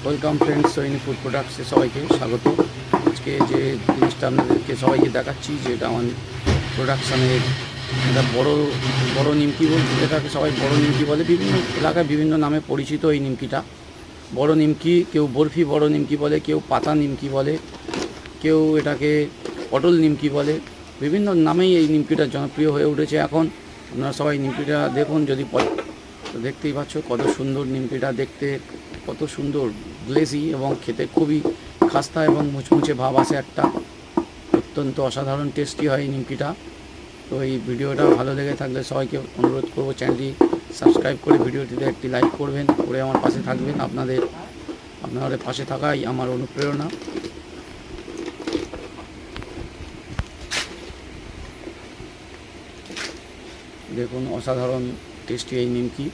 Welcome friends, Saini food প্রোডাক্টসে সবাইকে স্বাগত। আজকে যে জিনিসটা আপনাদেরকে সবাইকে দেখাচ্ছি, যেটা আমার প্রোডাকশানের একটা বড় বড় নিমকি বলতে, যেটাকে সবাই বড় নিমকি বলে। বিভিন্ন এলাকায় বিভিন্ন নামে পরিচিত এই নিমকিটা। বড় নিমকি, কেউ বরফি বড় নিমকি বলে, কেউ পাতা নিমকি বলে, কেউ এটাকে পটল নিমকি বলে। বিভিন্ন নামেই এই নিমকিটা জনপ্রিয় হয়ে উঠেছে এখন। আপনারা সবাই নিমকিটা দেখুন, যদি তো দেখতেই পাচ্ছ কত সুন্দর নিমকিটা দেখতে, কত সুন্দর গ্লেজি, এবং খেতে খুবই খাস্তা এবং মুচমুচে ভাব আসে একটা। অত্যন্ত অসাধারণ টেস্টি হয় এই নিমকিটা। তো এই ভিডিওটা ভালো লেগে থাকলে সবাইকে অনুরোধ করব, চ্যানেলটি সাবস্ক্রাইব করে ভিডিওটিতে একটি লাইক করবেন, করে আমার পাশে থাকবেন। আপনাদের পাশে থাকাই আমার অনুপ্রেরণা। দেখুন অসাধারণ টেস্টি এই নিমকি।